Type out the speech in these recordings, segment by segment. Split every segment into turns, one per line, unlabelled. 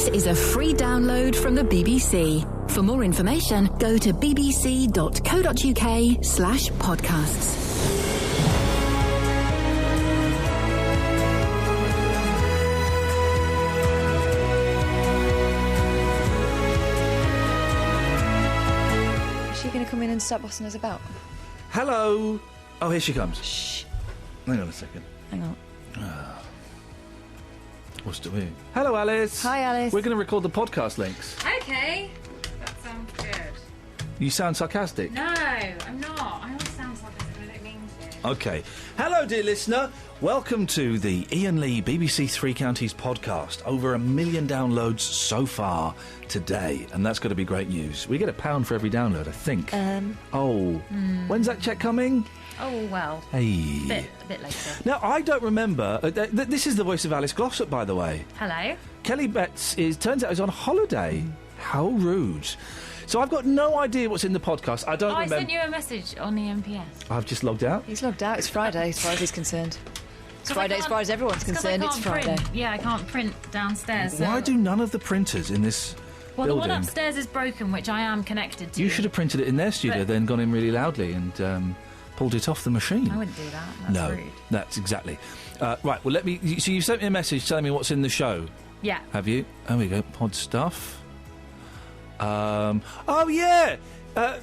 This is a free download from the BBC. For more information, go to bbc.co.uk/podcasts.
Is she going to come in and start bossing us about?
Hello. Oh, here she comes.
Shh.
Hang on a second.
Hang on.
What's doing? Hello, Alice.
Hi, Alice.
We're going to record the podcast links.
Okay. That sounds good.
You sound sarcastic.
No, I'm not. I always sound sarcastic and I don't mean to.
Okay. Hello, dear listener. Welcome to the Iain Lee BBC Three Counties podcast. Over 1 million downloads so far today, and that's going to be great news. We get £1 for every download, I think. When's that check coming?
Oh, well.
Hey.
A bit later.
Now, I don't remember... this is the voice of Alice Glossop, by the way.
Hello.
Kelly Betts turns out is on holiday. How rude. So I've got no idea what's in the podcast. I don't remember...
I sent you a message on the MPS.
I've just logged out.
He's logged out. It's Friday, as far as he's concerned. It's Friday as far as everyone's concerned. It's Friday.
Yeah, I can't print downstairs.
Why do none of the printers in this
Well,
building...
the one upstairs is broken, which I am connected to.
You should have printed it in their studio, then gone in really loudly and pulled it off the machine.
I wouldn't do that. That's rude.
That's exactly. Right, well, let me... So you sent me a message telling me what's in the show.
Yeah.
Have you? There we go. Pod stuff. Oh, yeah!
Have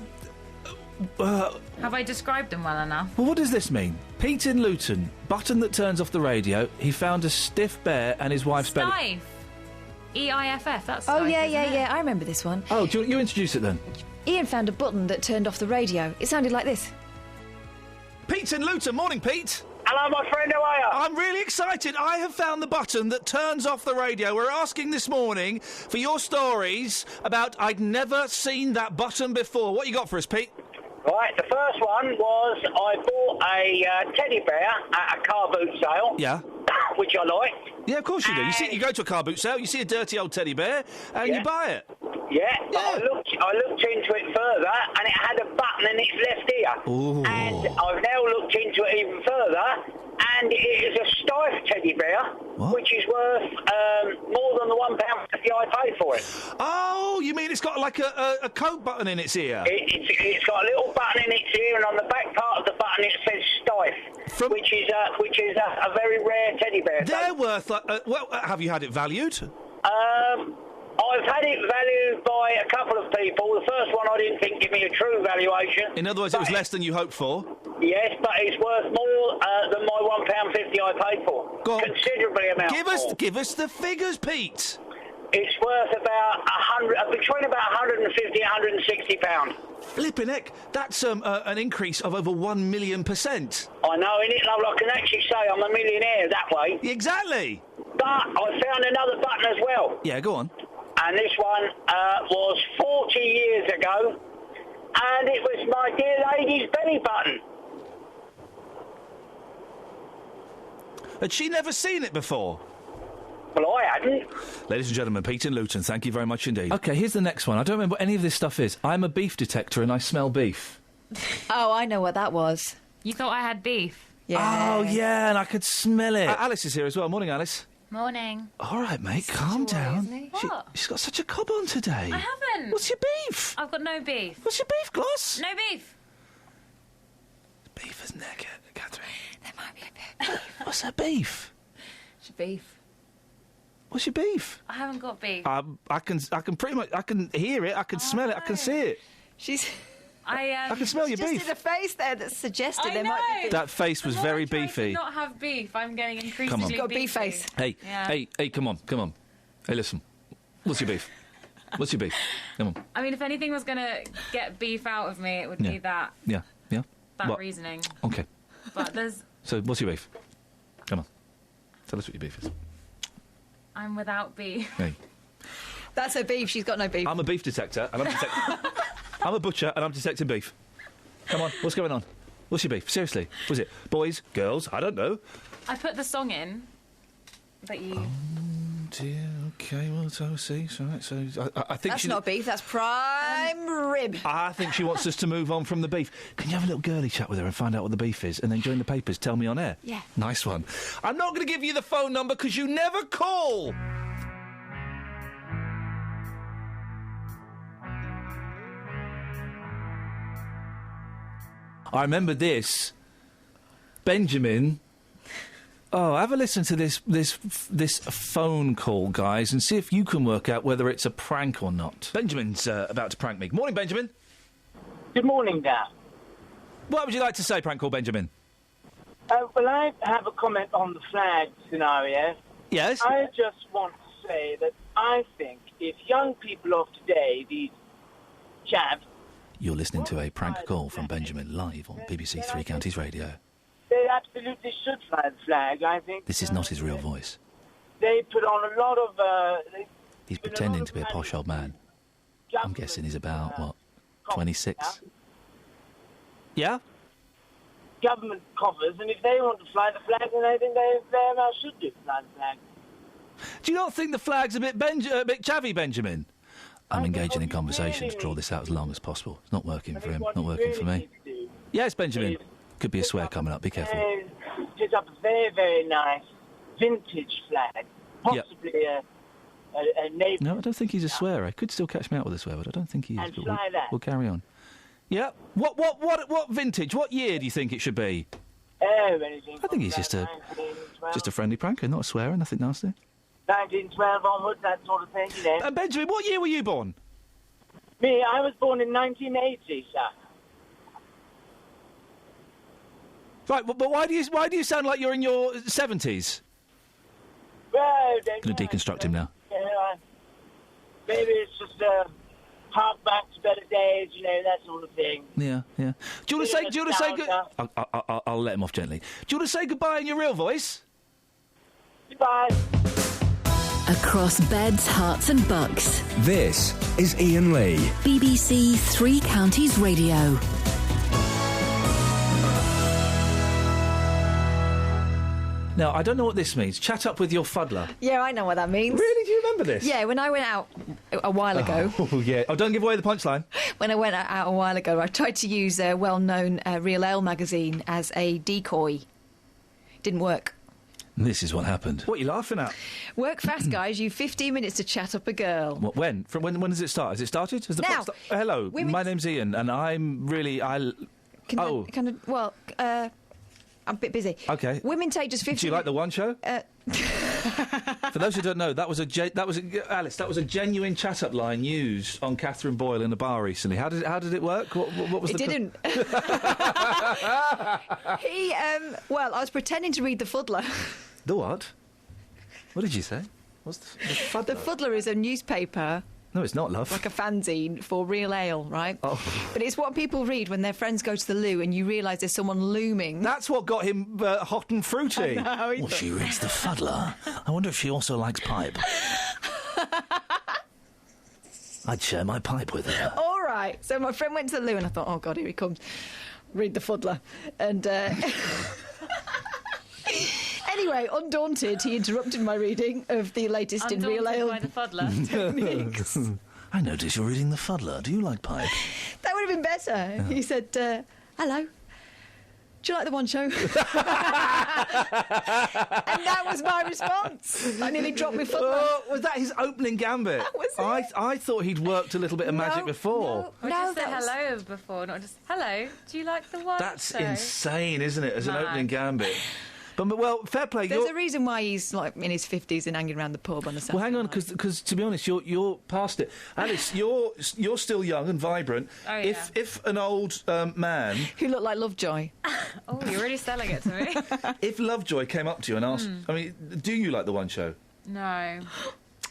I described them well enough?
Well, what does this mean? Pete in Luton, button that turns off the radio. He found a stiff bear and his wife's belly...
Stife. E-I-F-F, that's
Oh,
Stife,
yeah.
isn't it?
I remember this one.
Oh, do you introduce it then?
Ian found a button that turned off the radio. It sounded like this.
Pete's in Luton. Morning, Pete.
Hello, my friend, how are you?
I'm really excited. I have found the button that turns off the radio. We're asking this morning for your stories about I'd never seen that button before. What you got for us, Pete?
Right, the first one was I bought a teddy bear at a car boot sale.
Yeah.
Which I liked.
Yeah, of course you do. You go to a car boot sale, you see a dirty old teddy bear, and you buy it.
Yeah, but I looked into it further, and it had a button in its left ear.
Ooh.
And I've now looked into it even further, and it is a Stife teddy bear, which is worth more than the £1.50 I paid for it.
Oh, you mean it's got like a coat button in its ear?
It's got a little button in its ear, and on the back part of the button it says Stife, which is a very rare teddy bear.
They're worth... have you had it valued?
I've had it valued by a couple of people. The first one I didn't think gave me a true valuation.
In other words, it was less than you hoped for?
Yes, but it's worth more than my £1.50 I paid for.
Go on.
Considerably amount more.
Give us the figures, Pete.
It's worth about between about £150 and £160.
Flippin' heck, that's an increase of over 1 million%.
I know, innit, love? I can actually say I'm a millionaire that way.
Exactly.
But I found another button as well.
Yeah, go on.
And this one was 40 years ago, and it was my dear lady's belly button.
Had she never seen it before?
Well, I hadn't.
Ladies and gentlemen, Pete in Luton, thank you very much indeed. OK, here's the next one. I don't remember what any of this stuff is. I'm a beef detector and I smell beef.
Oh, I know what that was.
You thought I had beef?
Yeah.
Oh, yeah, and I could smell it. Alice is here as well. Morning, Alice.
Morning.
All right, mate, calm down.
What?
She's got such a cob on today.
I haven't.
What's your beef?
I've got no beef.
What's your beef, Gloss?
No beef.
Beef, isn't there, Catherine?
There might be a bit of beef.
What's her beef?
It's beef.
What's your beef?
I haven't got beef.
I can pretty much, I can hear it, I can smell it, I can see it.
I
can smell your
just
beef.
did a face there that suggested
I
there might be
know.
beef.
That face was very beefy.
To not have beef. I'm getting increasingly
Come on.
You've got a beef face.
Hey,
Yeah.
hey, come on. Hey, listen. What's your beef? What's your beef? Come on.
I mean, if anything was going to get beef out of me, it would be that.
Yeah.
That
What?
reasoning.
Okay.
But there's...
So, what's your beef? Come on. Tell us what your beef is.
I'm without beef.
Hey.
That's her beef. She's got no beef.
I'm a beef detector, and I'm detecting... I'm a butcher, and I'm detecting beef. Come on, what's going on? What's your beef? Seriously. Was it boys, girls? I don't know.
I put the song in that you...
Oh, dear. OK, well, so, see. So I think
That's not beef. That's prime rib.
I think she wants us to move on from the beef. Can you have a little girly chat with her and find out what the beef is, and then during the papers tell me on air?
Yeah.
Nice one. I'm not going to give you the phone number because you never call. I remember this. Benjamin. Oh, have a listen to this phone call, guys, and see if you can work out whether it's a prank or not. Benjamin's about to prank me. Morning, Benjamin.
Good morning, Dan.
What would you like to say, prank call Benjamin?
Well, I have a comment on the flag scenario.
Yes?
I just want to say that I think if young people of today, these chavs...
You're listening to a prank call from Benjamin live on BBC Three Counties Radio.
They absolutely should fly the flag, I think.
This is not his real voice.
They put on a lot of...
He's pretending to be a posh old man. I'm guessing he's about, 26? Yeah?
Government coffers, and if they want to fly the flag, then I think they very well should do fly the flag.
Do you not think the flag's a bit chavvy, Benjamin? I'm engaging in conversation to draw this out as long as possible. It's not working for him, not working for me. Yes, Benjamin. Could be a swear coming up, be careful.
Put up a very, very nice vintage flag, possibly a neighbour.
No, I don't think he's a swearer. He could still catch me out with a swear, but I don't think he is.
And fly that.
We'll carry on. Yeah. What vintage? What year do you think it should be?
Anything.
I think he's just a friendly pranker, not a swearer, nothing nasty.
1912 onwards, that sort of thing, you know.
Benjamin, what year were you born?
Me, I was born in 1980, sir.
Right, but why do you sound like you're in your 70s?
Well,
I'm going to deconstruct him now.
Maybe it's just hark back to better days, you know, that sort of thing.
Yeah. Do you want to say good? I'll let him off gently. Do you want to say goodbye in your real voice?
Goodbye.
Across beds, hearts and bucks.
This is Iain Lee.
BBC Three Counties Radio.
Now, I don't know what this means. Chat up with your fuddler.
Yeah, I know what that means.
Really? Do you remember this?
Yeah, when I went out a while ago...
Oh, yeah. Oh, don't give away the punchline.
When I went out a while ago, I tried to use a well-known Real Ale magazine as a decoy. Didn't work.
This is what happened. What are you laughing at?
Work fast, guys. You've 15 minutes to chat up a girl.
What, when? When does it start? Has it started? Has the
now.
Hello, my name's Iain, and I'm really...
I'm a bit busy.
Okay.
Women take just 15...
Do you like the One Show? For those who don't know, that was a genuine chat-up line used on Catherine Boyle in a bar recently. How did it work? What was
it
the...
It didn't. I was pretending to read The Fuddler.
The what? What did you say? What's the Fuddler?
The Fuddler is a newspaper...
No, it's not, love.
Like a fanzine for real ale, right?
Oh.
But it's what people read when their friends go to the loo and you realise there's someone looming.
That's what got him hot and fruity.
Well,
she reads the Fuddler. I wonder if she also likes pipe. I'd share my pipe with her.
All right. So my friend went to the loo and I thought, oh, God, here he comes. Read the Fuddler. And... Anyway, undaunted, he interrupted my reading of the latest in real ale
by the Fuddler.
techniques.
I notice you're reading the Fuddler. Do you like pipe?
That would have been better. Yeah. He said, hello. Do you like the One Show? And that was my response. I nearly dropped my Fuddler.
Oh, was that his opening gambit?
That was it.
I thought he'd worked a little bit of magic before.
Or just say hello before, not just, hello, do you like the One
That's
Show?
Insane, isn't it, as an opening gambit? But, well, fair play.
There's a reason why he's like in his 50s and hanging around the pub on a Saturday.
Well, hang on, because to be honest, you're past it. Alice, you're still young and vibrant.
Oh, yeah.
If an old man
who looked like Lovejoy.
Oh, you're really selling it to me.
If Lovejoy came up to you and asked, I mean, do you like the One Show?
No.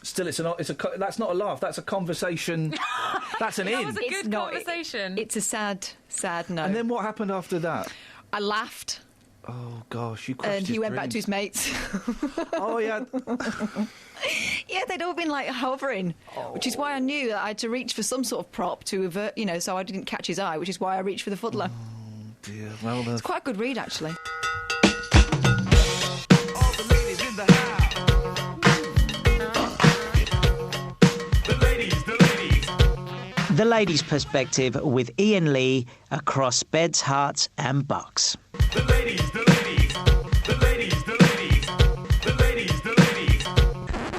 Still, that's not a laugh. That's a conversation. That's an in.
That was a good conversation.
It's a sad no.
And then what happened after that?
I laughed.
Oh, gosh, you crushed
And he
his
went back to
dreams.
his mates.
Oh, yeah.
Yeah, they'd all been, like, hovering, which is why I knew that I had to reach for some sort of prop to avert, so I didn't catch his eye, which is why I reached for the Fuddler.
Oh, dear. Well,
it's quite a good read, actually.
All the ladies in the house. The ladies.
The Ladies' Perspective with Iain Lee across beds, hearts and bucks.
The ladies.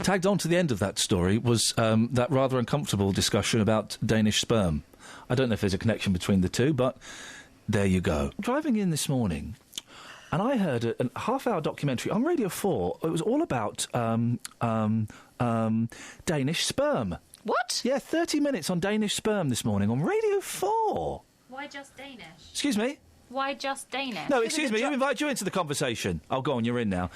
Tagged on to the end of that story was that rather uncomfortable discussion about Danish sperm. I don't know if there's a connection between the two, but There you go. Driving in this morning, and I heard a half-hour documentary on Radio 4. It was all about Danish sperm.
What?
Yeah, 30 minutes on Danish sperm this morning on Radio 4.
Why just Danish?
Excuse me?
Why just Danish?
No, excuse me, who invited you into the conversation? Oh, go on, you're in now.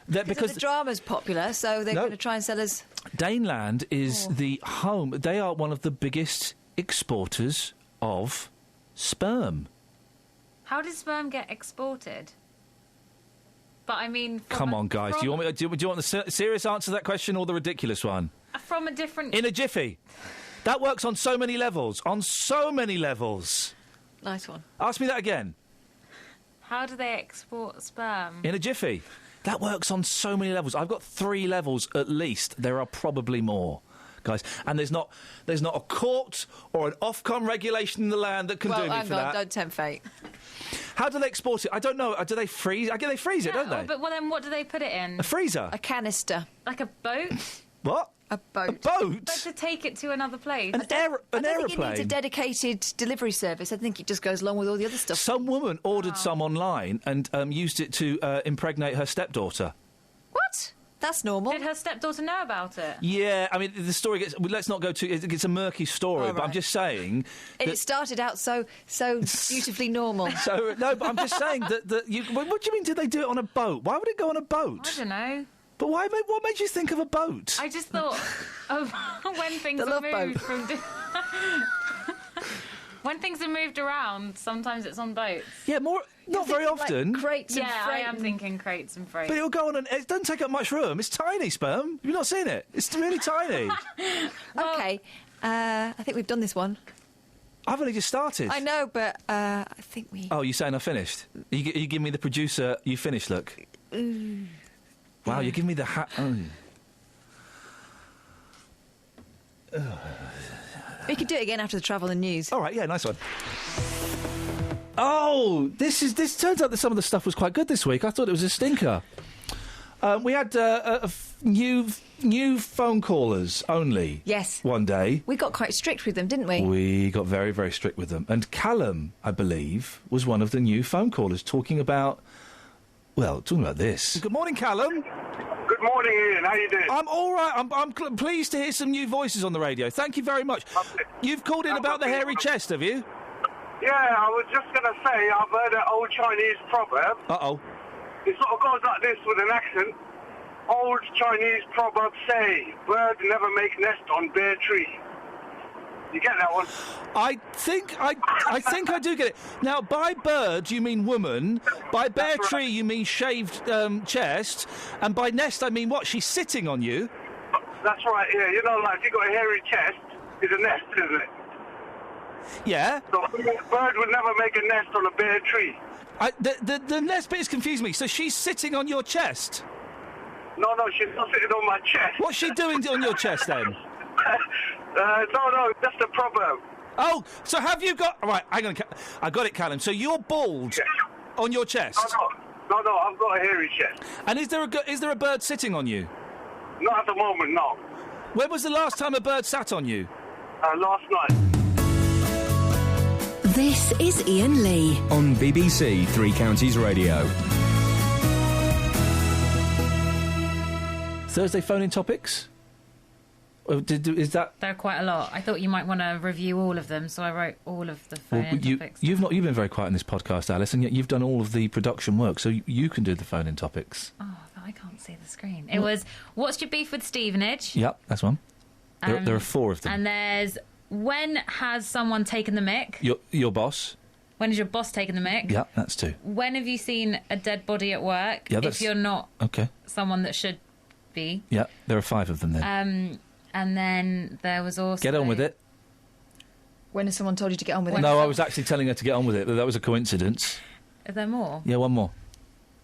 Because the drama's popular, so they're going to try and sell us...
Daneland is the home... They are one of the biggest exporters of sperm.
How does sperm get exported? But I mean...
Come on, guys. Do you want the serious answer to that question or the ridiculous one?
From a different...
In a jiffy. That works on so many levels. On so many levels.
Nice one.
Ask me that again.
How do they export sperm?
In a jiffy. That works on so many levels. I've got 3 levels at least. There are probably more, guys. And there's not a court or an Ofcom regulation in the land that can do me for that.
Don't tempt fate.
How do they export it? I don't know. Do they freeze? I guess they freeze it, don't they?
But then what do they put it in?
A freezer.
A canister.
Like a boat?
What?
A boat.
A boat?
But to take it to another place.
An
I don't
aeroplane.
think it needs a dedicated delivery service. I think it just goes along with all the other stuff.
Some woman ordered some online and used it to impregnate her stepdaughter.
What? That's normal.
Did her stepdaughter know about it?
Yeah, I mean, the story gets... Let's not go too... It's a murky story, but I'm just saying...
It started out so beautifully normal.
No, but I'm just saying that you... What do you mean, did they do it on a boat? Why would it go on a boat?
I don't know.
But what made you think of a boat?
I just thought of when things
The
are
Love
moved from... When things are moved around, sometimes it's on boats.
Yeah, not very often.
Like crates and
Yeah,
freight
I am thinking crates and freight.
But it'll go on and... It doesn't take up much room. It's tiny, sperm. You've not seen it. It's really tiny.
Okay. I think we've done this one.
I've only just started.
I know, but I think we...
Oh, you're saying I finished? You give me the producer, you finished look. Wow, you give me the hat...
We could do it again after the travel and news.
All right, yeah, nice one. Oh, this turns out that some of the stuff was quite good this week. I thought it was a stinker. We had new phone callers only.
Yes.
One day.
We got quite strict with them, didn't we?
We got very, very strict with them. And Callum, I believe, was one of the new phone callers talking about this. Good morning, Callum.
Good morning, Ian. How you doing?
I'm all right. I'm pleased to hear some new voices on the radio. Thank you very much. You've called in about the hairy chest, have you?
Yeah, I was just going to say, I've heard an old Chinese proverb.
Uh-oh.
It sort of goes like this with an accent. Old Chinese proverb say, bird never make nest on bare tree. You get that one?
I think I do get it. Now, by bird, you mean woman. By bare tree, you mean shaved chest. And by nest, I mean what? She's sitting on you?
That's right, yeah. You know, like, if you've got a hairy chest, it's a nest, isn't it?
Yeah.
So a bird would never make a nest on a bare tree.
The nest bit has confused me. So she's sitting on your chest?
No, she's not sitting on my chest.
What's she doing on your chest, then?
No, that's the proverb.
Oh, so have you got... Right, hang on. I got it, Callum. So you're bald on your chest?
No, I've got a hairy chest.
And is there a bird sitting on you?
Not at the moment, no.
When was the last time a bird sat on you?
Last night.
This is Iain Lee
on BBC Three Counties Radio.
Thursday phone-in topics? Is that...
There are quite a lot. I thought you might want to review all of them, so I wrote all of the phone-in topics.
You've been very quiet in this podcast, Alice, and yet you've done all of the production work, so you can do the phone-in topics.
Oh, I can't see the screen. It was, what's your beef with Stevenage?
Yep, that's one. There are 4 of them.
And there's, when has someone taken the mick?
Your boss.
When has your boss taken the mick?
Yeah, that's 2.
When have you seen a dead body at work?
Yeah, that's...
If you're not someone that should be.
Yeah, there are 5 of them then.
And then there was also...
Get on with it.
When has someone told you to get on with it?
No, I was actually telling her to get on with it, but that was a coincidence.
Are there more?
Yeah, one more.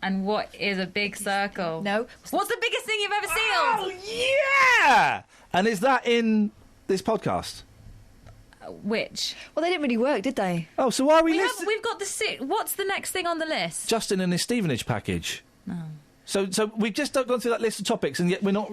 And what is a big circle?
No.
What's the biggest thing you've ever sealed?
Oh, yeah! And is that in this podcast?
Which?
Well, they didn't really work, did they?
Oh, so why are we
We've got the... What's the next thing on the list?
Justin and his Stevenage package.
No.
So we've just gone through that list of topics, and yet we're not.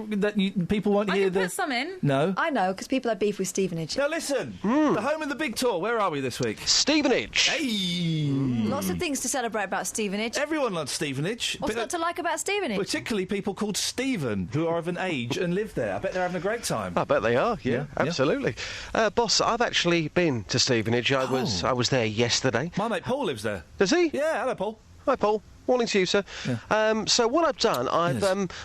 People won't hear
put some in.
No.
I know, because people have beef with Stevenage.
Now listen, the home of the big tour. Where are we this week?
Stevenage.
Hey.
Lots of things to celebrate about Stevenage.
Everyone loves Stevenage.
What's not to like about Stevenage?
Particularly people called Stephen, who are of an age and live there. I bet they're having a great time.
I bet they are, yeah. Absolutely. Boss, I've actually been to Stevenage. I was there yesterday.
My mate Paul lives there.
Does he?
Yeah, hello, Paul.
Hi, Paul. Morning to you, sir.
Yeah.
So what I've done, I've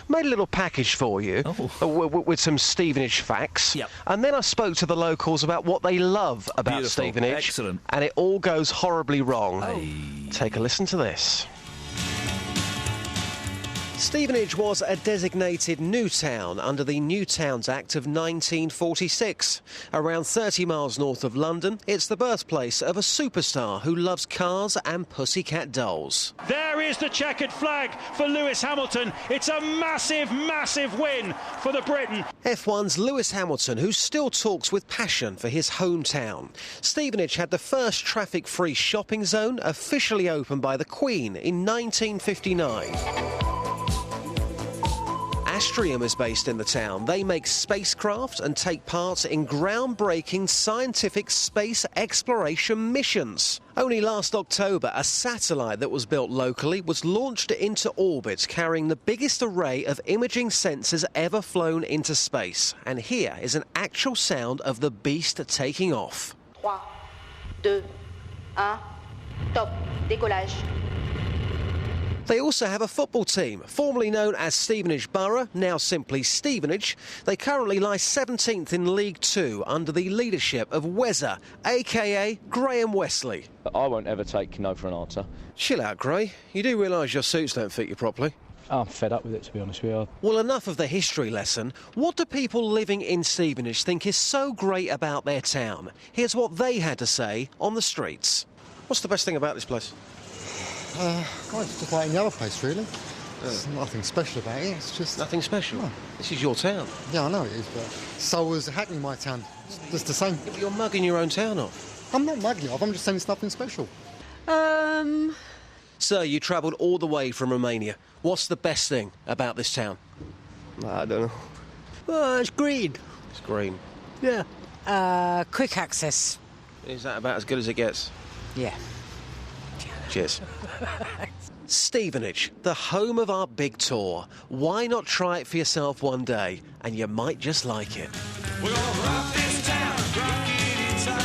made a little package for you with some Stevenage facts.
Yep.
And then I spoke to the locals about what they love about
Beautiful.
Stevenage.
Excellent.
And it all goes horribly wrong.
Hey.
Take a listen to this. Stevenage was a designated new town under the New Towns Act of 1946. Around 30 miles north of London, it's the birthplace of a superstar who loves cars and pussycat dolls.
There is the checkered flag for Lewis Hamilton. It's a massive, massive win for the Briton.
F1's Lewis Hamilton, who still talks with passion for his hometown. Stevenage had the first traffic-free shopping zone officially opened by the Queen in 1959. Astrium is based in the town. They make spacecraft and take part in groundbreaking scientific space exploration missions. Only last October, a satellite that was built locally was launched into orbit, carrying the biggest array of imaging sensors ever flown into space. And here is an actual sound of the beast taking off.
3, 2, 1, top, décollage.
They also have a football team, formerly known as Stevenage Borough, now simply Stevenage. They currently lie 17th in League Two under the leadership of Wezza, a.k.a. Graham Wesley.
I won't ever take no for an answer.
Chill out, Gray. You do realise your suits don't fit you properly?
I'm fed up with it, to be honest with you.
Well, enough of the history lesson. What do people living in Stevenage think is so great about their town? Here's what they had to say on the streets. What's the best thing about this place?
It's just like any other place, really. There's nothing special about it. It's just
nothing special.
No.
This is your town.
Yeah, I know it is, but so was Hackney, my town. It's just the same.
Yeah, but you're mugging your own town off.
I'm not mugging it off. I'm just saying it's nothing special.
Sir, you travelled all the way from Romania. What's the best thing about this town?
I don't know.
Oh, it's green.
It's green.
Yeah. Quick access.
Is that about as good as it gets?
Yeah.
Cheers. Stevenage, the home of our big tour. Why not try it for yourself one day, and you might just like it.
We're gonna rock this town, rock it inside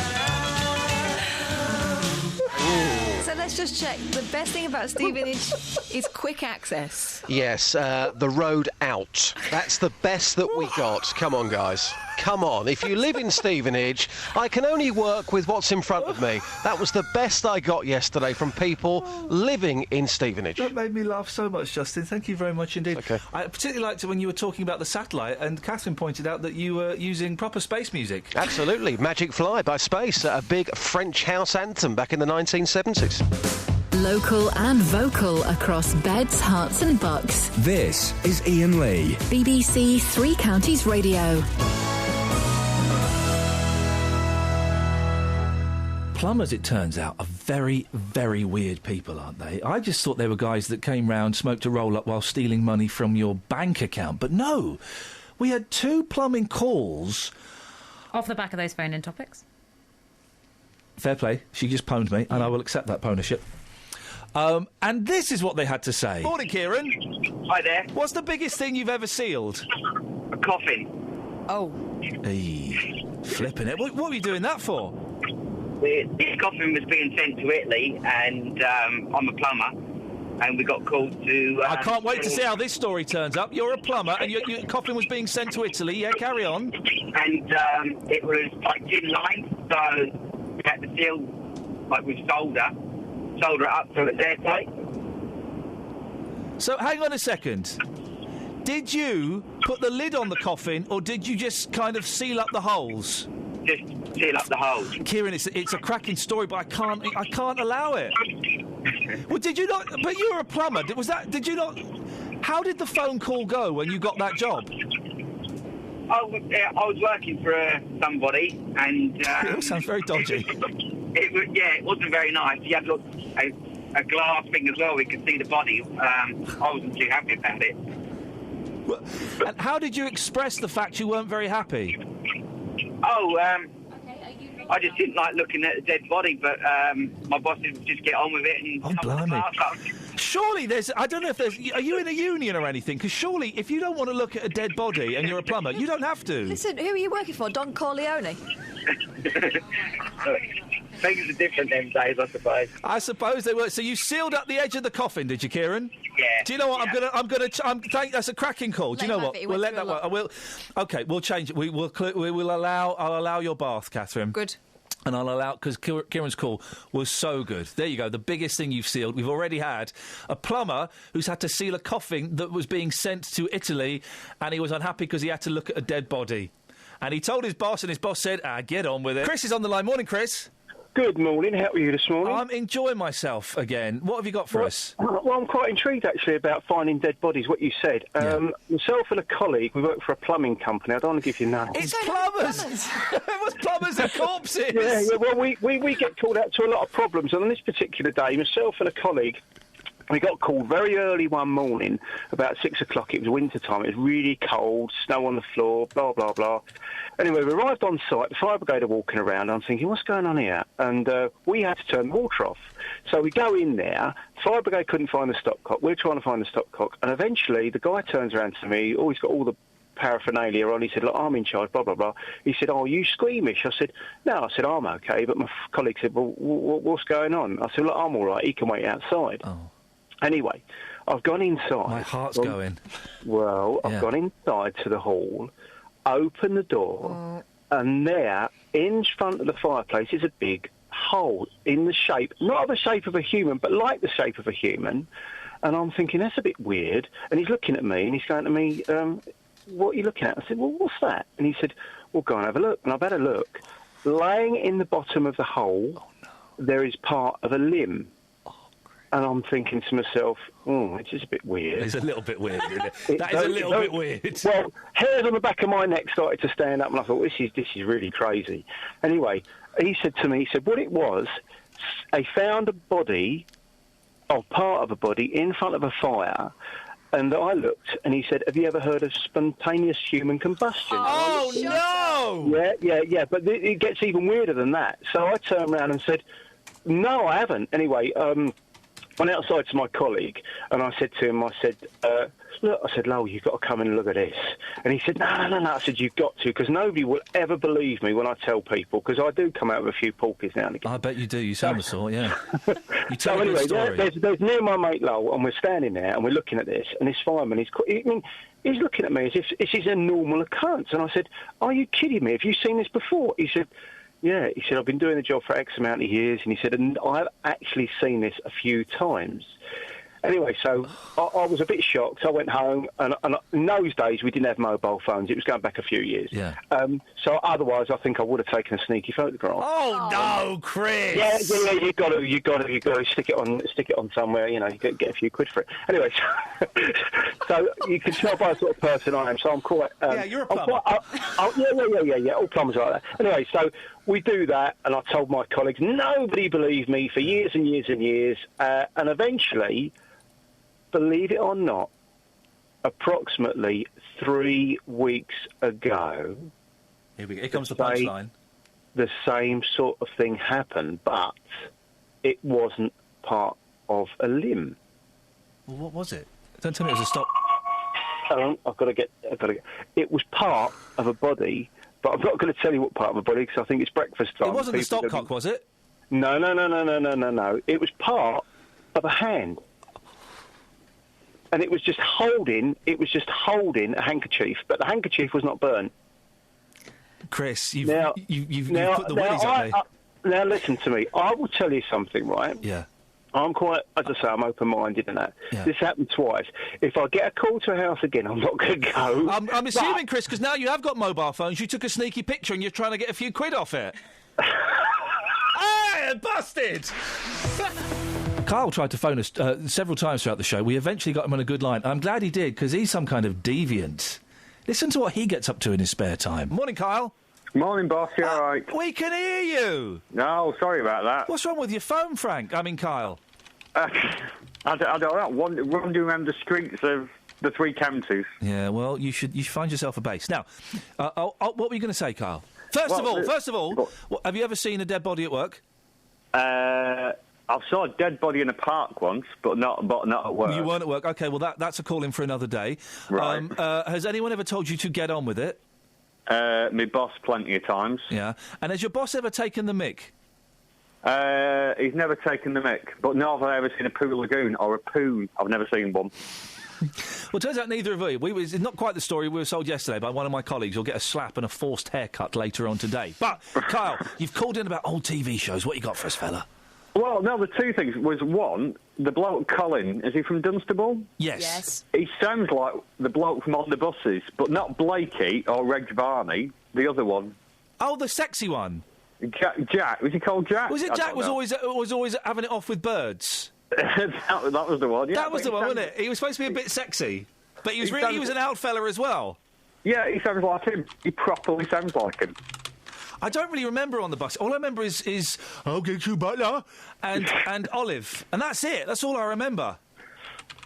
out.
So let's just check. The best thing about Stevenage is quick access.
Yes, the road out. That's the best that we got. Come on, guys. Come on. If you live in Stevenage, I can only work with what's in front of me. That was the best I got yesterday from people living in Stevenage.
That made me laugh so much, Justin. Thank you very much indeed.
Okay.
I particularly liked it when you were talking about the satellite, and Catherine pointed out that you were using proper space music.
Absolutely. Magic Fly by Space, a big French house anthem back in the 1970s.
Local and vocal across beds, hearts and bucks.
This is Iain Lee.
BBC Three Counties Radio.
Plumbers, it turns out, are very, very weird people, aren't they? I just thought they were guys that came round, smoked a roll-up while stealing money from your bank account. But no, we had 2 plumbing calls.
Off the back of those phone-in topics.
Fair play. She just pwned me, and I will accept that pwnership. And this is what they had to say. Morning, Kieran.
Hi there.
What's the biggest thing you've ever sealed?
A coffin.
Oh.
Hey, flipping it. What were you doing that for?
This coffin was being sent to Italy, and I'm a plumber, and we got called to...
I can't wait to see how this story turns up. You're a plumber, and your coffin was being sent to Italy. Yeah, carry on.
And it was like tin lined, so we had to seal like with solder it up so it's airtight.
So hang on a second. Did you put the lid on the coffin, or did you just kind of seal up the holes?
Just seal up the holes.
Kieran, it's a cracking story, but I can't allow it. Well, did you not? But you were a plumber. Did you not? How did the phone call go when you got that job?
I was working for somebody, and
it all sounds very dodgy.
It wasn't very nice. You had
a glass thing as well. We could see the body. I wasn't too happy about it.
And how did you express the fact you weren't very happy?
Oh, I just didn't like looking at a dead body, but my boss would just get on with it and...
Oh, blimey. Surely I don't know if there's... Are you in a union or anything? Because surely, if you don't want to look at a dead body and you're a plumber, you don't have to.
Listen, who are you working for? Don Corleone?
Things are different them days, I suppose.
I suppose they were. So you sealed up the edge of the coffin, did you, Kieran?
Yeah.
Do you know what? That's a cracking call. Do you know what? We'll let that one. Okay, we'll change it. I'll allow your bath, Catherine.
Good.
And I'll allow, because Kieran's call was so good. There you go, the biggest thing you've sealed. We've already had a plumber who's had to seal a coffin that was being sent to Italy, and he was unhappy because he had to look at a dead body. And he told his boss, and his boss said, get on with it. Chris is on the line. Morning, Chris.
Good morning. How are you this morning?
I'm enjoying myself again. What have you got for us?
Well, I'm quite intrigued, actually, about finding dead bodies, what you said. Myself and a colleague, we work for a plumbing company. I don't want to give you names.
It's plumbers! What's plumbers and corpses?
Yeah, well, we get called out to a lot of problems. And on this particular day, myself and a colleague, we got called very early one morning, about 6 o'clock. It was winter time. It was really cold, snow on the floor, blah, blah, blah. Anyway, we arrived on site. The fire brigade are walking around. I'm thinking, what's going on here? And we had to turn the water off. So we go in there. Fire brigade couldn't find the stopcock. We're trying to find the stopcock. And eventually, the guy turns around to me. He's got all the paraphernalia on. He said, look, I'm in charge, blah, blah, blah. He said, are you squeamish? I said, no. I said, I'm okay. But my colleague said, well, what's going on? I said, look, I'm all right. He can wait outside.
Oh.
Anyway, I've gone inside.
My heart's going.
Well, I've gone inside to the hall, opened the door, and there, in front of the fireplace, is a big hole in the shape, not of the shape of a human, but like the shape of a human. And I'm thinking, that's a bit weird. And he's looking at me, and he's going to me, what are you looking at? I said, well, what's that? And he said, well, go and have a look. And I've had a look. Laying in the bottom of the hole, there is part of a limb. And I'm thinking to myself, it's just a bit weird.
It's a little bit weird, isn't it? That is a little bit weird.
Well, hairs on the back of my neck started to stand up, and I thought, this is really crazy. Anyway, he said to me, what it was, they found a body, or part of a body, in front of a fire, and I looked, and he said, have you ever heard of spontaneous human combustion?
Oh, no!
Yeah, but it gets even weirder than that. So I turned around and said, no, I haven't. Anyway, went outside to my colleague, and I said to him, look, I said, Lowell, you've got to come and look at this. And he said, no. I said, you've got to, because nobody will ever believe me when I tell people, because I do come out with a few porkies now and again.
I bet you do. You sound the sort, yeah. You tell
so
a good
anyway,
story.
there's near my mate Lowell, and we're standing there, and we're looking at this, and this fireman, he's looking at me as if this is a normal occurrence. And I said, are you kidding me? Have you seen this before? He said, yeah. He said, I've been doing the job for X amount of years. And he said, and I've actually seen this a few times. Anyway, so I was a bit shocked. I went home, and in those days we didn't have mobile phones. It was going back a few years.
Yeah.
So otherwise, I think I would have taken a sneaky photograph.
Oh no, Chris!
Yeah, you got to stick it on somewhere. You know, you get a few quid for it. Anyway, so you can tell by the sort of person I am. So I'm quite.
Yeah, you're a plumber.
Yeah. All plumbers are like that. Anyway, so we do that, and I told my colleagues. Nobody believed me for years and years and years, and eventually. Believe it or not, approximately 3 weeks ago...
Here comes the punchline.
The same sort of thing happened, but it wasn't part of a limb.
Well, what was it? Don't tell me it was a stop...
I've got to get... It was part of a body, but I'm not going to tell you what part of a body, because I think it's breakfast time.
It wasn't the stopcock, was it?
No. It was part of a hand. And it was just holding a handkerchief, but the handkerchief was not burnt.
Chris, you've put the willies up me.
Now listen to me. I will tell you something, right?
Yeah.
I'm quite, as I say, I'm open-minded and that. Yeah. This happened twice. If I get a call to a house again, I'm not going to go.
I'm assuming, Chris, because now you have got mobile phones, you took a sneaky picture and you're trying to get a few quid off it. Hey, busted! Kyle tried to phone us several times throughout the show. We eventually got him on a good line. I'm glad he did, because he's some kind of deviant. Listen to what he gets up to in his spare time. Morning, Kyle.
Morning, boss. You all right?
We can hear you.
No, sorry about that.
What's wrong with your phone, Frank? I mean, Kyle.
I don't know. Wandering around the streets of the three counties.
Yeah, well, you should find yourself a base. Now, what were you going to say, Carl? First of all, have you ever seen a dead body at work?
I saw a dead body in a park once, but not at work.
You weren't at work. Okay, well, that's a call in for another day.
Right.
Has anyone ever told you to get on with it?
My boss plenty of times.
Yeah. And has your boss ever taken the mick?
He's never taken the mick, but nor have I ever seen a poo lagoon or a poon. I've never seen one.
Well, it turns out neither of you. It's not quite the story we were sold yesterday by one of my colleagues. You'll get a slap and a forced haircut later on today. But, Kyle, you've called in about old TV shows. What you got for us, fella?
Well, no, the two things was, one, the bloke Colin, is he from Dunstable?
Yes.
He sounds like the bloke from On the Buses, but not Blakey or Reg Varney, the other one.
Oh, the sexy one.
Jack. Was he called Jack?
Was it Jack was always having it off with birds?
that was the one, yeah.
That was the one, wasn't it? He was supposed to be a bit sexy, but he was an out fella as well.
Yeah, he sounds like him. He properly sounds like him.
I don't really remember On the Bus. All I remember is I'll get you butler and Olive, and that's it. That's all I remember.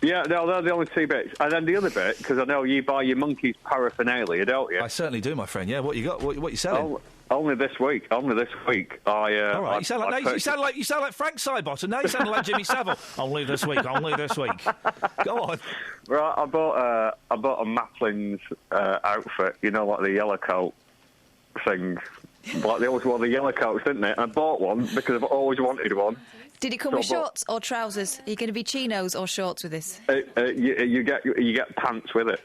Yeah, no, they're the only two bits. And then the other bit, because I know you buy your monkey's paraphernalia, don't you?
I certainly do, my friend. Yeah, what you got? What you selling?
Only this week. All right.
You sound like Frank Sidebottom. Now you sound like Jimmy Savile. Only this week. Go on.
Right, I bought a Maplin's outfit. You know, like the yellow coat thing. Like they always wore the yellow coats, didn't they? And I bought one because I've always wanted one.
Did it come with shorts or trousers? Are you going to be chinos or shorts with this?
You get pants with it.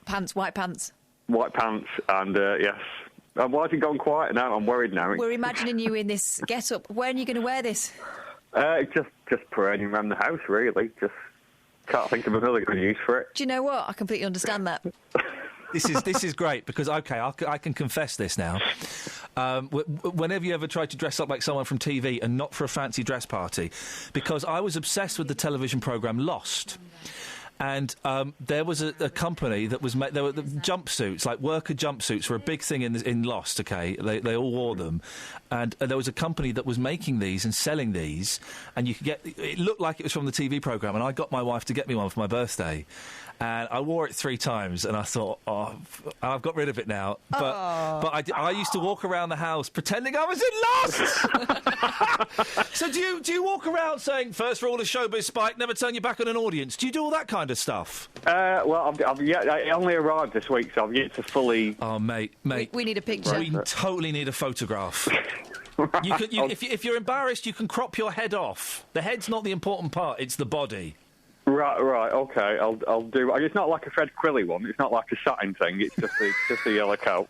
Pants, white pants.
White pants, and yes. Why has it gone quiet now? I'm worried now.
We're imagining you in this get-up. When are you going to wear this?
Just parading around the house, really. Just can't think of another good use for it.
Do you know what? I completely understand that.
This is great because, OK, I can confess this now. Whenever you ever tried to dress up like someone from TV and not for a fancy dress party, because I was obsessed with the television programme Lost. And there was a company that was there were the jumpsuits, like worker jumpsuits, were a big thing in Lost. Okay, they all wore them, and there was a company that was making these and selling these, and you could get. It looked like it was from the TV programme, and I got my wife to get me one for my birthday, and I wore it 3 times, and I thought, oh, I've got rid of it now. But I used to walk around the house pretending I was in Lost. So do you walk around saying first rule of showbiz, Spike, never turn your back on an audience? Do you do all that kind of stuff?
Well, I only arrived this week, so I've yet to fully.
Oh, mate,
we need a picture.
We totally need a photograph.
Right.
If you're embarrassed, you can crop your head off. The head's not the important part; it's the body.
Right, okay, I'll do. It's not like a Fred Quilly one. It's not like a satin thing. It's just a yellow coat.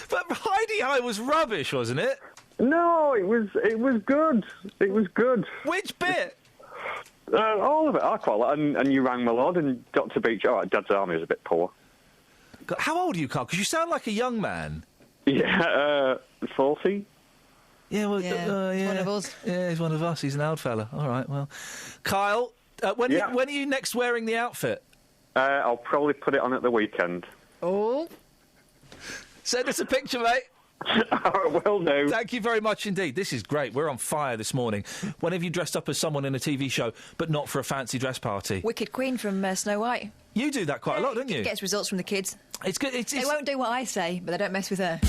But Heidi High was rubbish, wasn't it?
No, it was good. It was good.
Which bit?
All of it. I quite like. And you rang my lord and Dr. Beach. All right, Dad's Army was a bit poor.
How old are you, Carl? Because you sound like a young man.
Yeah, 40.
Yeah, well,
he's one of us.
Yeah, he's one of us. He's an old fella. All right, well, Kyle. When are you next wearing the outfit?
I'll probably put it on at the weekend.
Oh.
Send us a picture, mate.
I will do.
Thank you very much indeed. This is great. We're on fire this morning. When have you dressed up as someone in a TV show, but not for a fancy dress party?
Wicked Queen from Snow White.
You do that quite a lot, don't you?
Gets results from the kids.
It's good.
They won't do what I say, but they don't mess with her.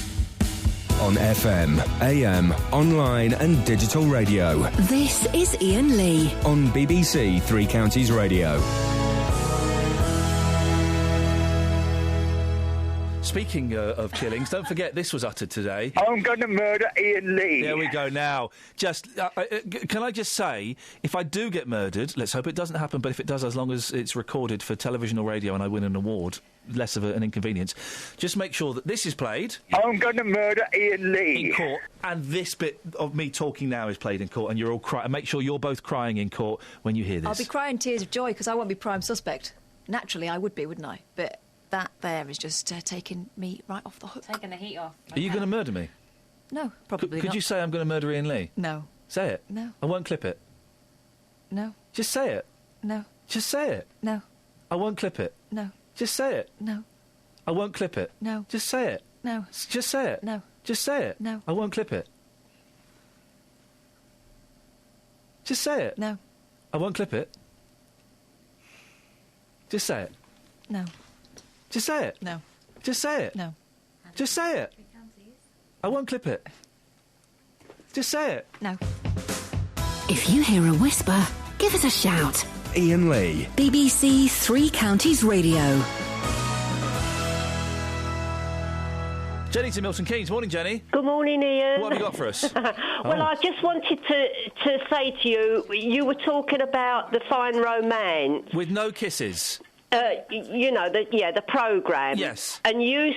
On FM, AM, online and digital radio.
This is Iain Lee.
On BBC Three Counties Radio.
Speaking of killings, don't forget this was uttered today.
I'm going to murder Iain Lee.
There we go now. Just can I just say, if I do get murdered, let's hope it doesn't happen, but if it does, as long as it's recorded for television or radio and I win an award, less of an inconvenience, just make sure that this is played.
I'm going to murder Iain Lee.
In court, and this bit of me talking now is played in court, and you're all crying. Make sure you're both crying in court when you hear this.
I'll be crying tears of joy because I won't be prime suspect. Naturally, I would be, wouldn't I? But that there is just taking me right off the hook.
Taking the heat off.
Are you going to murder me?
No, probably
not. Could you say I'm going to murder Iain Lee?
No.
Say it.
No.
I won't clip it.
No.
Just say it.
No.
Just say it.
No.
I won't clip it.
No.
Just say it.
No.
I won't clip it.
No.
Just say it.
No.
Just say it.
No.
Just say it.
No.
I won't clip it. Just say it.
No.
I won't clip it. Just say it.
No.
Just say it.
No.
Just say it.
No.
Just say it. I won't clip it. Just say it.
No.
If you hear a whisper, give us a shout.
Iain Lee.
BBC Three Counties Radio.
Jenny to Milton Keynes. Morning, Jenny.
Good morning, Ian.
What have you got for us?
Well, I just wanted to say to you, you were talking about the fine romance.
With no kisses.
You know, the programme.
Yes.
And you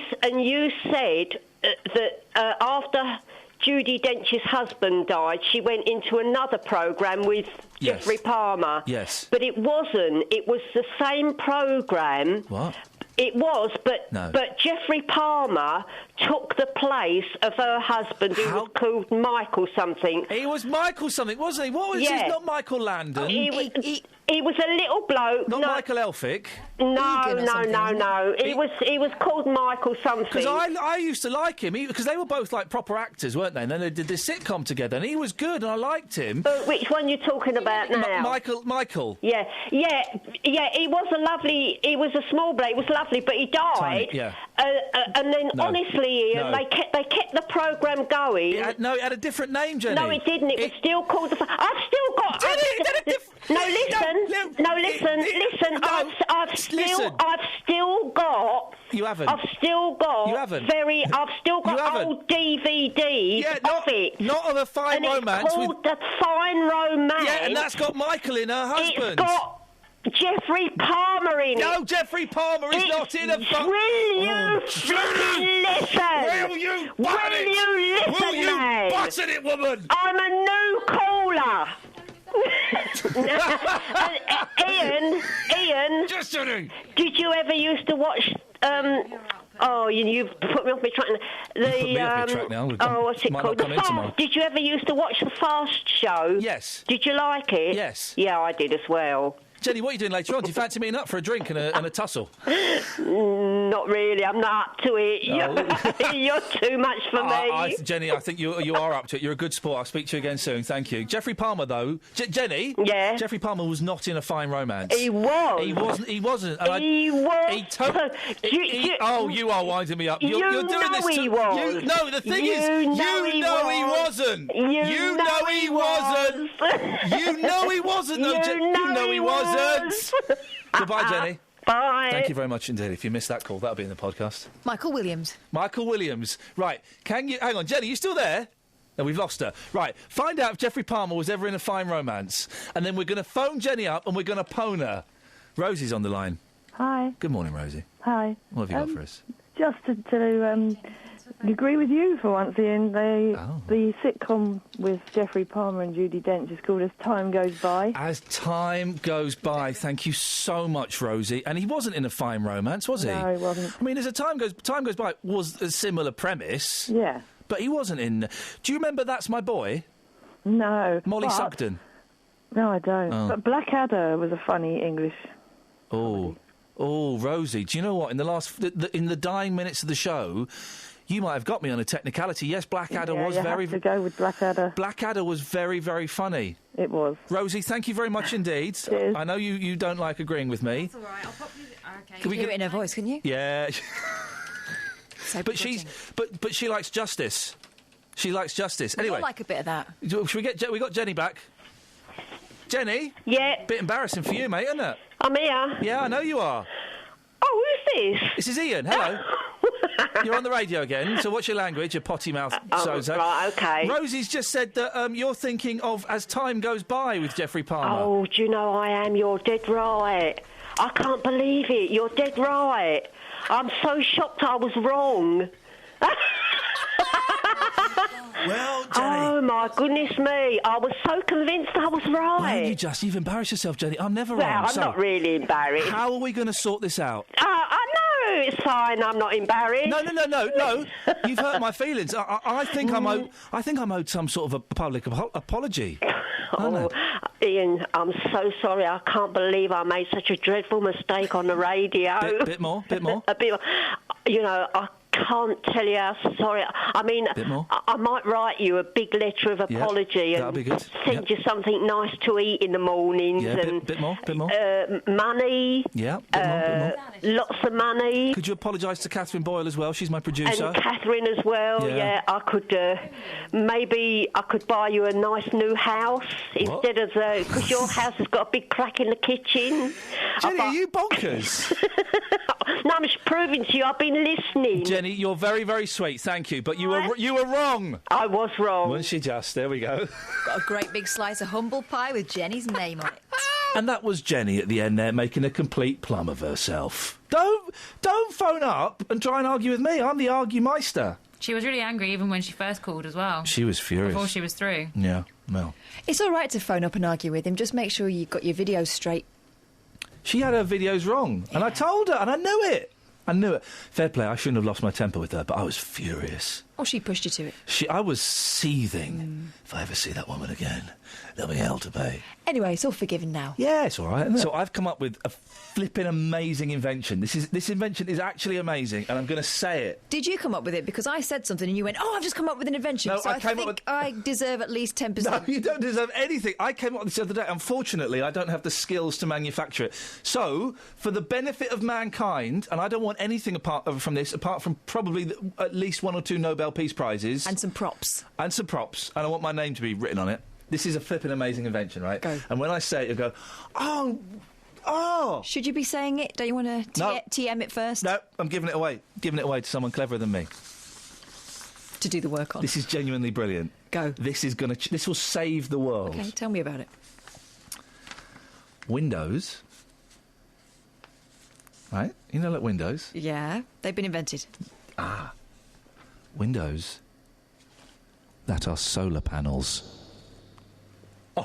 said that after Judi Dench's husband died, she went into another programme with Jeffrey Palmer.
Yes.
But it wasn't. It was the same programme.
What?
It was, but
No.
but Jeffrey Palmer took the place of her husband, who was called Michael something.
He was Michael something, wasn't he? What was his? Not Michael Landon.
He was a little bloke.
Not Michael Elphick.
No. He was called Michael something.
Because I used to like him, because they were both like proper actors, weren't they? And then they did this sitcom together, and he was good, and I liked him.
Which one you talking about now?
Michael.
Yeah. He was a small bloke. He was lovely, but he died.
Tiny, yeah.
And then, honestly, Ian, they kept the programme going.
It had a different name, Jenny.
No, it didn't. It was still called the. I've still got. Listen. I've still got.
You haven't.
I've still got.
You haven't.
I've still got old DVDs of it.
Not of a fine romance.
It's called The Fine Romance.
Yeah, and that's got Michael in, her husband.
It's got Jeffrey Palmer in it.
No, Jeffrey Palmer is not in a...
Will you flipping listen?
Will you butt it?
Will you listen,
Will you
mate?
butt it, woman?
I'm a new caller. Ian.
Just Jenny.
Did you ever used to watch... you put me off my track. What's it called? The Fast. Did you ever used to watch the Fast show?
Yes.
Did you like it?
Yes.
Yeah, I did as well.
Jenny, what are you doing later on? Do you fancy meeting up for a drink and a tussle?
Not really. I'm not up to it.
No.
You're too much for me.
Jenny, I think you are up to it. You're a good sport. I'll speak to you again soon. Thank you. Jeffrey Palmer, though. Jenny?
Yeah?
Jeffrey Palmer was not in A Fine Romance.
He was.
He wasn't.
He was.
You are winding me up. You're doing this
he was.
The thing is, you know he wasn't. You know he wasn't. You know he wasn't, though. You know he wasn't. Goodbye, Jenny.
Bye.
Thank you very much indeed. If you missed that call, that'll be in the podcast.
Michael Williams.
Right. Can you... Hang on, Jenny, you still there? No, we've lost her. Right. Find out if Jeffrey Palmer was ever in A Fine Romance. And then we're going to phone Jenny up and we're going to pone her. Rosie's on the line.
Hi.
Good morning, Rosie.
Hi.
What have you got for us?
Just to agree with you for once, Ian. The sitcom with Jeffrey Palmer and Judi Dench is called As Time Goes By.
As Time Goes By. Thank you so much, Rosie. And he wasn't in A Fine Romance, was he?
No, he wasn't.
I mean, as Time Goes By was a similar premise.
Yeah.
But he wasn't in... Do you remember That's My Boy?
No.
Molly Sugden?
No, I don't.
Oh.
But Blackadder was a funny English...
Oh, Rosie, do you know what? In the dying minutes of the show, you might have got me on a technicality. Yes, Blackadder was very...
to go with Blackadder.
Blackadder was very, very funny.
It was.
Rosie, thank you very much indeed.
Cheers.
I know you don't like agreeing with me.
That's all right. I'll pop you... Okay.
Can we hear it in her voice, can you?
Yeah.
So
but she likes justice. She likes justice. Anyway.
I like a bit of that.
Should we got Jenny back? Jenny?
Yeah.
Bit embarrassing for you, mate, isn't it?
I'm here.
Yeah, I know you are.
Oh, who's this?
This is Ian. Hello. You're on the radio again, so what's your language, your potty mouth so-so?
Right, OK.
Rosie's just said that you're thinking of As Time Goes By with Jeffrey Palmer.
Oh, do you know I am? You're dead right. I can't believe it. You're dead right. I'm so shocked I was wrong.
Well, Jenny.
Oh, my goodness me. I was so convinced I was right.
Well, you've embarrassed yourself, Jenny. I'm never wrong.
I'm not really embarrassed.
How are we going to sort this out?
I know. It's fine. I'm not embarrassed.
No. You've hurt my feelings. I think I'm owed some sort of a public apology.
Oh, Ian, I'm so sorry. I can't believe I made such a dreadful mistake on the radio.
Bit more.
A bit more. You know, I can't tell you how sorry. I mean, I might write you a big letter of apology and
be good.
send you something nice to eat in the mornings.
Yeah,
and
bit more.
Money.
Yeah, bit more.
Lots of money.
Could you apologise to Catherine Boyle as well? She's my producer.
And Catherine as well. Yeah, I could. Maybe I could buy you a nice new house instead of because your house has got a big crack in the kitchen.
Jenny, are you bonkers?
No, I'm just proving to you I've been listening.
Jenny, you're very, very sweet. Thank you, but you were wrong.
I was wrong.
Wasn't she just? There we go.
Got a great big slice of humble pie with Jenny's name on it.
And that was Jenny at the end there, making a complete plum of herself. Don't phone up and try and argue with me. I'm the argumeister.
She was really angry even when she first called as well.
She was furious.
Before she was through.
Yeah, well.
It's all right to phone up and argue with him. Just make sure you've got your videos straight.
She had her videos wrong, and I told her, and I knew it. Fair play, I shouldn't have lost my temper with her, but I was furious.
Oh, she pushed you to it.
I was seething. If I ever see that woman again, there'll be hell to pay.
Anyway, it's all forgiven now.
Yeah, it's all right, isn't it? So I've come up with a flipping amazing invention. This invention is actually amazing, and I'm going to say it.
Did you come up with it? Because I said something and you went, I've just come up with an invention.
No,
so I think I deserve at least 10%.
No, you don't deserve anything. I came up with this the other day. Unfortunately, I don't have the skills to manufacture it. So, for the benefit of mankind, and I don't want anything apart from this, apart from probably at least 1 or 2 Nobel Peace Prizes.
And some props.
And I want my name to be written on it. This is a flipping amazing invention, right?
Go.
And when I say it, you'll go, oh!
Should you be saying it? Don't you want to TM it first?
No, I'm giving it away. Giving it away to someone cleverer than me.
To do the work on.
This is genuinely brilliant.
Go.
This will save the world.
Okay, tell me about it.
Windows. Right? You know, like Windows.
Yeah, they've been invented.
Windows that are solar panels. You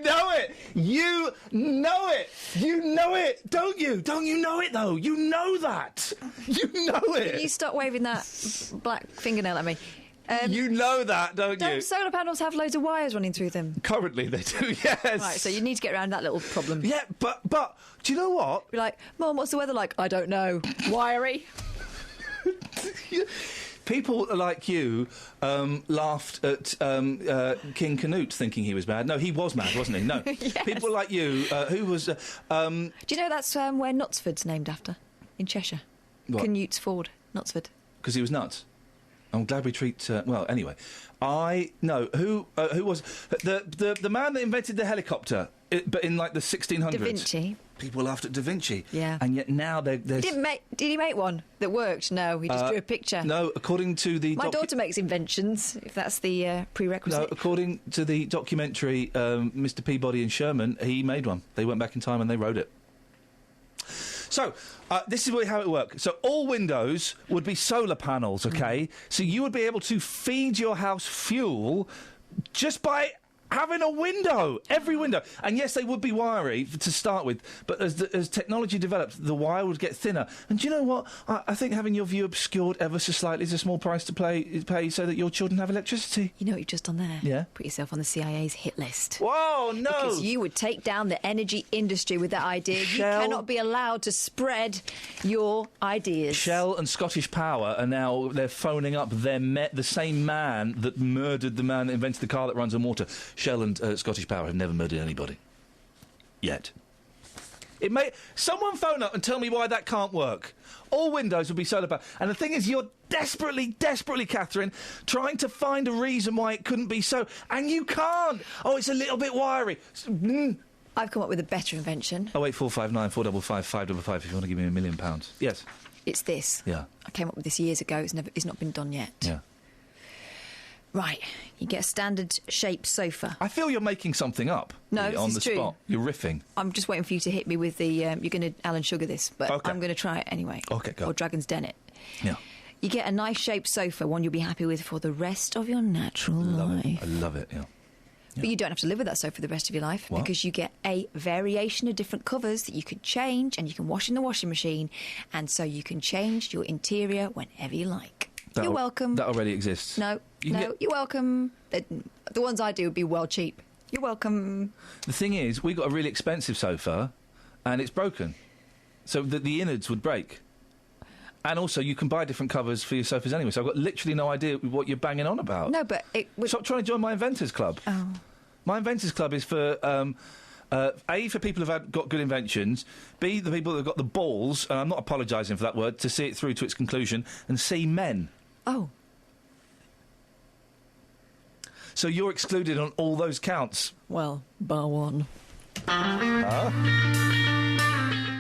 know it! You know it! You know it! Don't you? Don't you know it, though? You know that! You know it!
Can you stop waving that black fingernail at me?
You know that, don't you?
Don't solar panels have loads of wires running through them?
Currently they do, yes.
Right, so you need to get around that little problem.
Yeah, but do you know what?
You're like, Mum, what's the weather like? I don't know. Wiry.
People like you laughed at King Canute thinking he was mad. No, he was mad, wasn't he? No.
Yes.
People like you, who was...
Do you know that's where Knutsford's named after? In Cheshire.
What?
Canute's Ford, Knutsford.
Because he was nuts. I'm glad we treat... well, anyway. Who was... The man that invented the helicopter, but in, like, the 1600s.
Da Vinci.
People laughed at Da Vinci.
Yeah.
And yet now there's...
Did he make one that worked? No, he just drew a picture.
No, according to the...
My daughter makes inventions, if that's the prerequisite.
No, according to the documentary, Mr. Peabody and Sherman, he made one. They went back in time and they wrote it. So, this is how it works. So, all windows would be solar panels, OK? So, you would be able to feed your house fuel just by having a window, every window. And yes, they would be wiry to start with, but as technology developed, the wire would get thinner. And do you know what? I think having your view obscured ever so slightly is a small price to pay so that your children have electricity.
You know what you've just done there?
Yeah.
Put yourself on the CIA's hit list.
Whoa, no!
Because you would take down the energy industry with that idea.
Shell,
you cannot be allowed to spread your ideas.
Shell and Scottish Power are now, they're phoning up the same man that murdered the man that invented the car that runs on water. Shell and Scottish Power have never murdered anybody. Yet. Someone phone up and tell me why that can't work. All windows would be solar power. And the thing is, you're desperately, Catherine, trying to find a reason why it couldn't be so. And you can't. Oh, it's a little bit wiry.
I've come up with a better invention.
08459 455 555 if you want to give me £1 million. Yes.
It's this.
Yeah.
I came up with this years ago. It's not been done yet.
Yeah.
Right, you get a standard shaped sofa.
I feel you're making something up.
No,
really,
this
on
is
the
true.
spot. You're riffing.
I'm just waiting for you to hit me with the. You're going to Alan Sugar this, but
okay.
I'm going to try it anyway.
Okay, go.
Or Dragon's Den it.
Yeah.
You get a nice shaped sofa, one you'll be happy with for the rest of your natural life.
I love it. Yeah.
But you don't have to live with that sofa the rest of your life because you get a variation of different covers that you can change and you can wash in the washing machine, and so you can change your interior whenever you like. You're welcome.
That already exists.
No, you're welcome. The ones I do would be well cheap. You're welcome.
The thing is, we got a really expensive sofa, and it's broken, so the innards would break. And also, you can buy different covers for your sofas anyway, so I've got literally no idea what you're banging on about.
No, but it would...
Stop trying to join my Inventors Club.
Oh.
My Inventors Club is for, A, for people who've got good inventions, B, the people that have got the balls, and I'm not apologising for that word, to see it through to its conclusion, and C, men.
Oh.
So you're excluded on all those counts?
Well, bar one.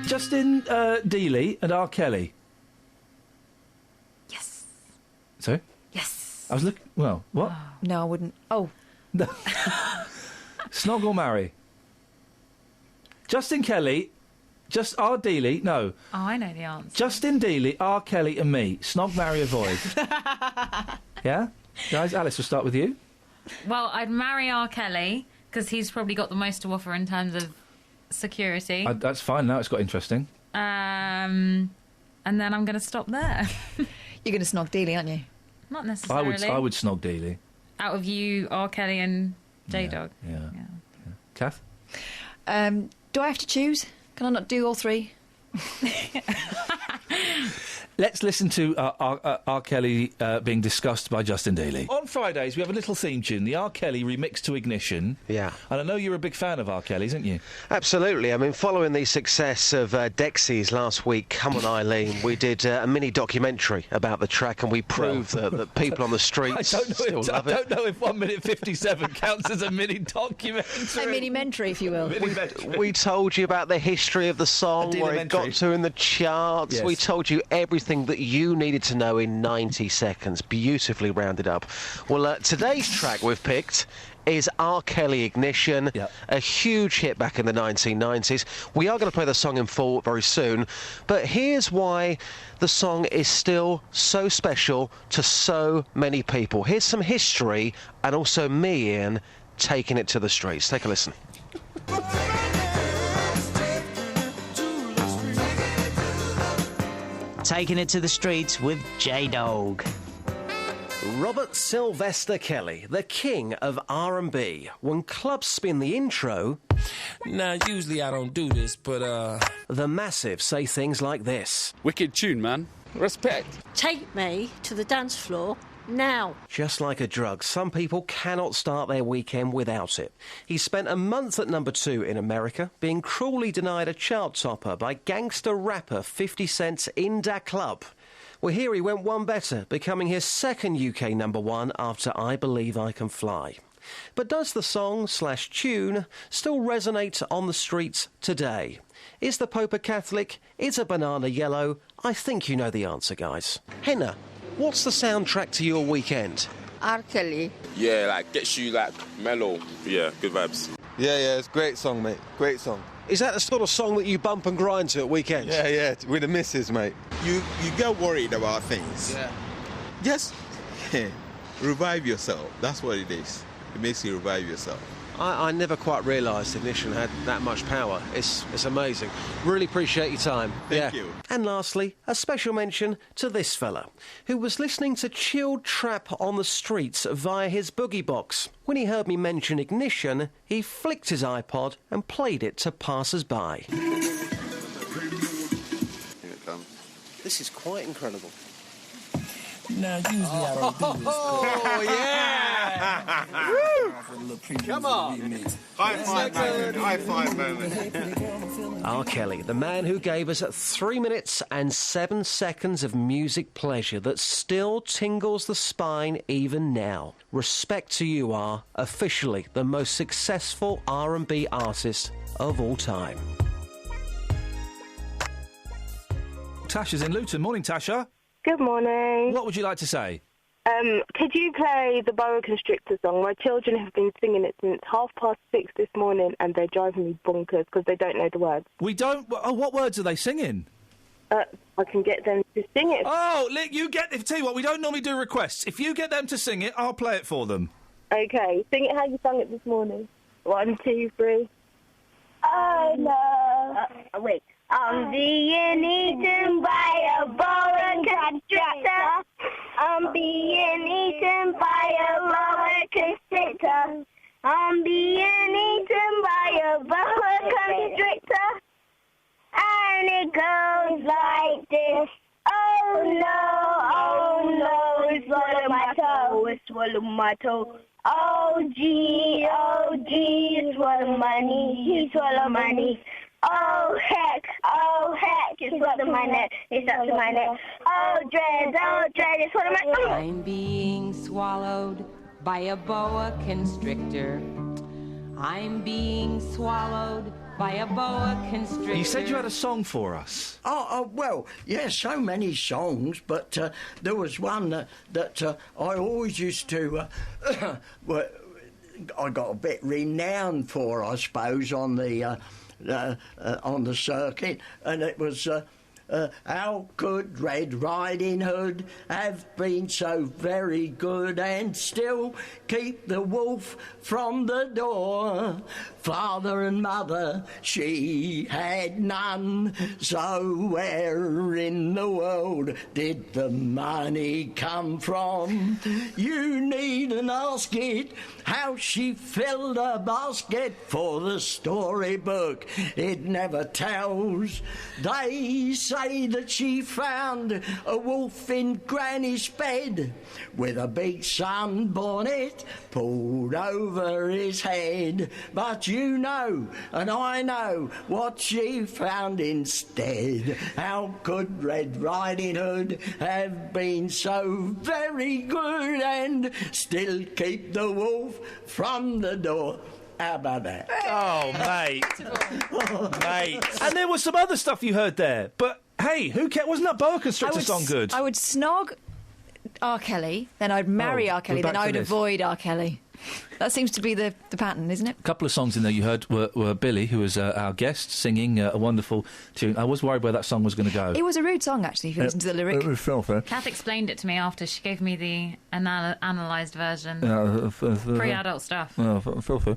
Justin Dealey and R. Kelly.
Yes.
Sorry?
Yes.
I was looking... Well, what?
No, I wouldn't. Oh.
No. Snog or marry? Justin Kelly, R. Dealey, no.
Oh, I know the answer.
Justin Dealey, R. Kelly and me. Snog, marry, avoid. Yeah? Guys, Alice, we'll start with you.
Well, I'd marry R. Kelly, because he's probably got the most to offer in terms of security.
That's fine, now it's got interesting.
And then I'm going to stop there.
You're going to snog Dealey, aren't you?
Not necessarily.
I would snog Dealey.
Out of you, R. Kelly and J-Dog.
Yeah. Kath?
Do I have to choose? Can I not do all three?
Let's listen to R. Kelly being discussed by Justin Dealey. On Fridays, we have a little theme tune, the R. Kelly remix to Ignition.
Yeah.
And I know you're a big fan of R. Kelly's, aren't you?
Absolutely. I mean, following the success of Dexys last week, Come On Eileen, we did a mini documentary about the track, and we proved that people on the streets still love it.
I don't know if 1 minute 57 counts as a mini documentary.
A mini-mentary, if you will.
We told you about the history of the song, where it got to in the charts.
Yes.
We told you everything that you needed to know in 90 seconds. Beautifully rounded up. Well, today's track we've picked is R. Kelly Ignition, a huge hit back in the 1990s. We are going to play the song in full very soon, but here's why the song is still so special to so many people. Here's some history, and also me, Ian, taking it to the streets. Take a listen.
Taking it to the streets with J-Dog.
Robert Sylvester Kelly, the king of R&B. When clubs spin the intro...
Nah, usually I don't do this, but
The Massive say things like this.
Wicked tune, man. Respect.
Take me to the dance floor now.
Just like a drug, some people cannot start their weekend without it. He spent a month at number 2 in America, being cruelly denied a chart topper by gangster rapper 50 Cent's In Da Club. Well, here he went one better, becoming his second UK number 1 after I Believe I Can Fly. But does the song/tune still resonate on the streets today? Is the Pope a Catholic? Is a banana yellow? I think you know the answer, guys. Henna, what's the soundtrack to your weekend?
R. Kelly.
Yeah, like, gets you, like, mellow. Yeah, good vibes.
Yeah, it's a great song, mate. Great song.
Is that the sort of song that you bump and grind to at weekends?
Yeah, with the missus, mate.
You get worried about things.
Yeah.
Just revive yourself. That's what it is. It makes you revive yourself.
I never quite realised Ignition had that much power. It's amazing. Really appreciate your time.
Thank you.
And lastly, a special mention to this fella, who was listening to chilled trap on the streets via his boogie box. When he heard me mention Ignition, he flicked his iPod and played it to passers-by. This is quite incredible.
Nah, usually I don't do this.
Oh, yeah!
Come on!
High five moment.
R. Kelly, the man who gave us 3 minutes and 7 seconds of music pleasure that still tingles the spine even now. Respect to you, R. Officially the most successful R&B artist of all time.
Tasha's in Luton. Morning, Tasha.
Good morning.
What would you like to say?
Could you play the Boa Constrictor song? My children have been singing it since 6:30 this morning, and they're driving me bonkers because they don't know the words.
We don't... Oh, what words are they singing?
I can get them to sing it.
Oh, you get... Tell you what, we don't normally do requests. If you get them to sing it, I'll play it for them.
Okay, sing it how you sang it this morning. 1, 2, 3. Oh, no. Wait. I'm being eaten by a boa constrictor. I'm being eaten by a boa constrictor. I'm being eaten by a boa constrictor. And it goes like this. Oh I swallow my toe. Oh gee, you swallow my knee, you swallow my knee. Oh heck, you swallow my neck, you swallow my neck. Oh dread, you swallow my...
I'm being swallowed by a boa constrictor. I'm being swallowed by a boa constrictor.
You said you had a song for us.
Oh, well, yeah, so many songs, but there was one that I always used to... well, I got a bit renowned for, I suppose, on the circuit, and it was... how could Red Riding Hood have been so very good and still keep the wolf from the door? Father and mother, she had none, so where in the world did the money come from? You needn't ask it, how she filled a basket for the storybook. It never tells. They say that she found a wolf in Granny's bed with a big sunbonnet pulled over his head. But you know, and I know, what she found instead. How could Red Riding Hood have been so very good and still keep the wolf from the door? How about that?
Oh, mate. Mate. And there was some other stuff you heard there, but hey, who cares? Wasn't that boa constrictor song good?
I would snog R. Kelly, then I'd marry R. Kelly, then I would avoid R. Kelly. That seems to be the pattern, isn't it?
A couple of songs in there you heard were Billy, who was our guest, singing a wonderful tune. I was worried where that song was going to go.
It was a rude song, actually, if you listen to the lyric.
It was filthy.
Kath explained it to me after. She gave me the analysed version. Pre-adult stuff.
Filthy.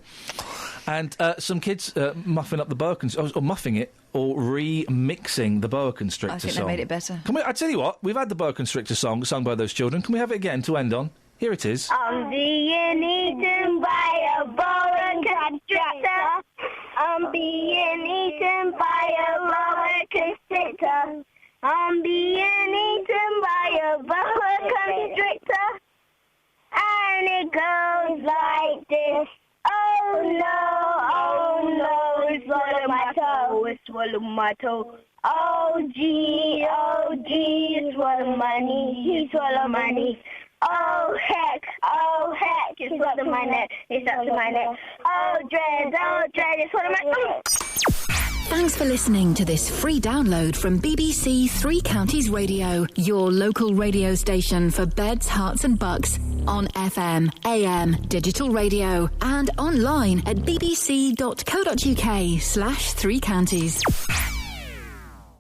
And some kids muffing up the boa constrictor, or muffing it, or remixing the boa constrictor song.
I think they made it better.
I tell you what, we've had the boa constrictor song sung by those children. Can we have it again to end on? Here it is.
I'm being eaten by a boa constrictor. I'm being eaten by a boa constrictor. I'm being eaten by a boa constrictor. And it goes like this. Oh no, swallow my toe, swallow my toe. Oh gee, you swallow my knee, you swallow my knee. Oh heck, you swallow my neck, you swallow my neck. Oh dread, you swallow my...
Thanks for listening to this free download from BBC Three Counties Radio, your local radio station for beds, hearts and bucks, on FM, AM, digital radio, and online at bbc.co.uk/3counties.